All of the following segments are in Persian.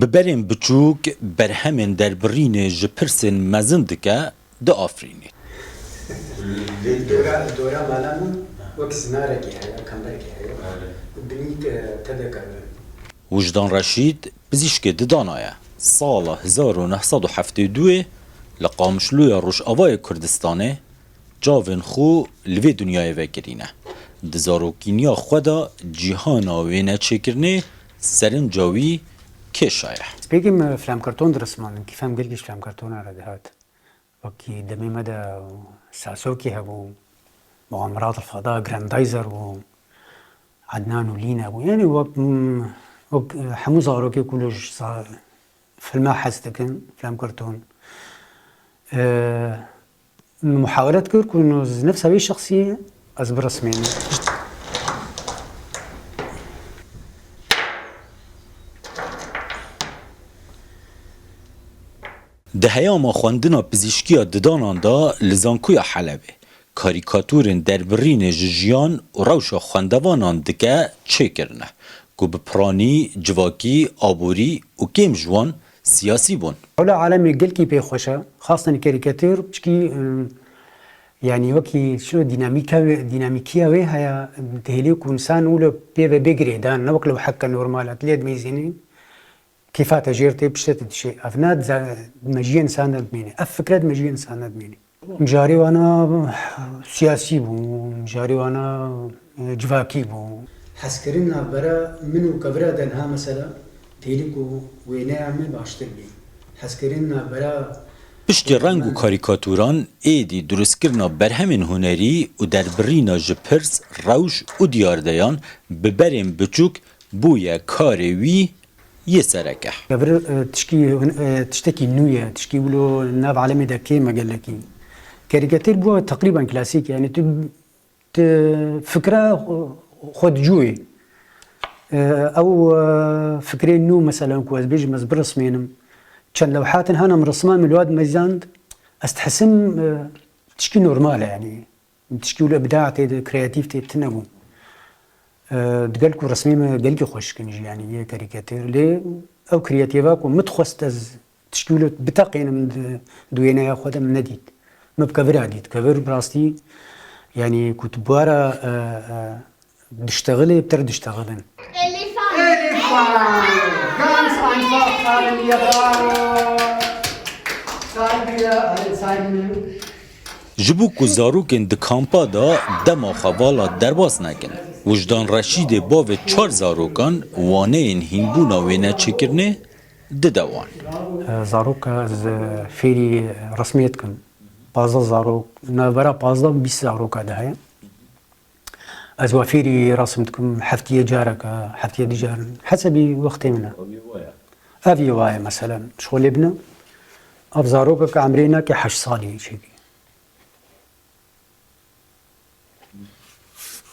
ببرین بچوک برهمین در برین جپرسن مزندکه ده آفرینی. دورا مالامون وقت سنارکی هیا کمبرکی هیا بنید تذکر. وجدان رشید پزشک ددانایه سال 1972 لقامشلوی روش‌آوای کردستانه جاون خو لوی دنیای وگرینه. دزاروکینیا خدا جهانا وینه چکرنه سرنجاوی کشایه. بگیم فیلم کارتون درسمان کی فیلم گلگیش فیلم کارتون آرده هات. وکی دمی مده ساسوکی هبو مغامرات الفضاء جراندايزر و عدنان ولينا يعني وقت حمو زاروكي كلش صار فيلم حستكن فيلم كرتون محاولات كركو انه نفس هذه الشخصيه اصبر رسمين ده هیام خواندنا پزشکی ددانان دا لزانکوی حلبه کاریکاتورن دربرین جیان و روش خواندوانان دکه چه کرنه که بپرانی جواکی آبوری و کم جوان سیاسی بون اولا عالمی گل کی پی خوشه خاصة کاریکاتور بچکی يعني وكي شنو ديناميكيه وهي تهليك انسان ولا بيجري دان نوك لو حكى نورمالات ليد ميزيني كيفات جيرتي بشتت شيء افناد مجي انسان ادميني افكرت مجي انسان ادميني مجاري وانا سياسي بو مجاري وانا جواكي بو حسكرنا برا منو كبرا دنها مثلا تهليكو وينه عمل باشتر بي حسكرنا برا پشت رنگ و کاریکاتوران ایدی درست کرنا برهمین هنری و در برینا جپرس روش و دیاردیان ببرین بچوک بویا کاروی یه سرکه قبر تشتكي نوية تشكي ولو ناب عالمي دا كي مقالكي كاريكاتير بوا تقريبا كلاسيك يعني فكرة خود جوي او فكرة نو مثلا كواز بيجي مزبر رسمينم كان لوحات هانا من رسمان من الواد ميزاند استحسن تشكي نورمالة يعني تشكي له ابداع تي كرياتيف تنمو دقالكو رسمي قالكي خوش كنجي يعني هي كاريكاتير لي او كرياتيفاكو متخصت از تشكي له بتاقين من دوينا ياخذها من نديد ما بكفر عديد كفر براستي يعني كنت بوارا بتشتغلي بترد اشتغلن ganz einfach fahren wir جبو کو زاروکن د کامپا دا دما خوالا درباس نکن وجدان رشید باو 4 زاروکان وانه این هینبونا وینه چکرنه ددوان زاروک از فیری رسمیت کن 15 زاروک نبرا 15 20 زاروک ده هي از وفيري رسمتكم حفتية جارك حفتية ديجار حسب وقتي منها افي واي مثلا شغل ابنه افزاروك كعمرينا كحش صالي شيء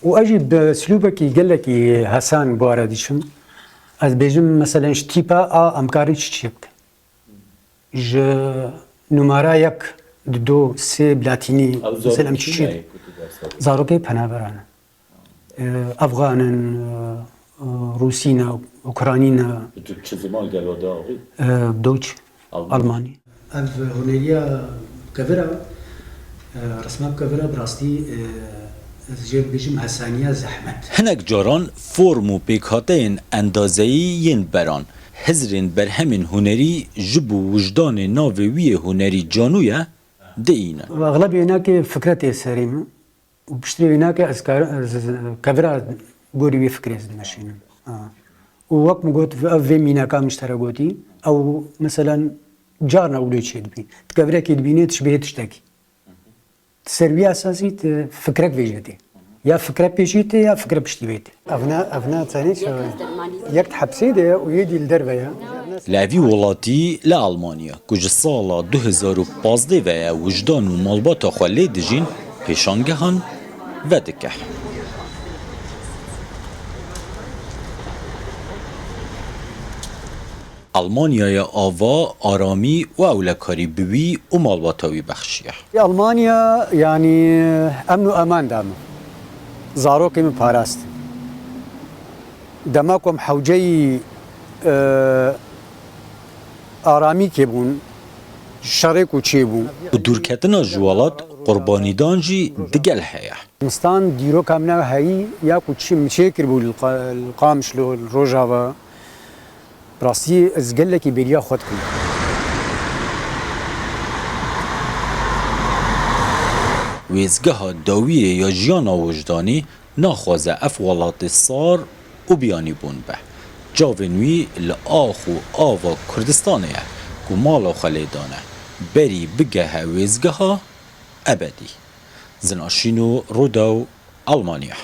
واجي باسلوبك يقول لك حسن بوارديشم از بيجم مثلا شتيبا امكاري تشيك ج نمره يك دو سي بلاتيني مثلا تشيك زاروكي بنابرانا افغان روسينا اوكرانينا دوتش الماني هنريا كفرا رسمه كفرا براستي جيب بيجم حسانيه زحمت هنک جاران فرم و پیکاتین اندازه‌ای ین بران هزرین برهمین هنری جبو وجدان ناوی هنری جانویه دینه واغلب هناك فكرتي سريمه وبشتري هناك كفرا بوري فكرة ماشين ووقت ما قلت في مينا كام مشترى قوتي او مثلا جارنا وليد شيء بي تكفرا كي تبيني تشبه تشتكي تسربي اساسي فكرك فيجيتي يا فكرة بيجيتي يا فكرة بشتبيتي افنا ثاني يك حبسي ده ويدي الدربه لاوی ولاتی لآلمانیا کج سالا 2015 و وجدان و مالبات خالی دجین پیشانگهان و دکه آلمانیای آوا آرامی و اولکاری بوی و مالباتاوی بخشیه ألمانيا يعني أمن وأمان دام زاروكي من باراست دماكم حوجي آرامی که بون شرک و چی بون و دورکتنا جوالات قربانیدان جی دگل هیا مستان دیرو کامنا هایی یا کو چی مشکل بول القامش الروجاوا براسي از قال لك بريا خود كل ویزگاه داویه یا جیانا وجدانی ناخوازه اف ولات سار و بیانی بون به جاونوی لآخ و آوا کردستانه که مالا خلیدانه بری بگه ویزگاه ابدی زناشینو رودو آلمانیا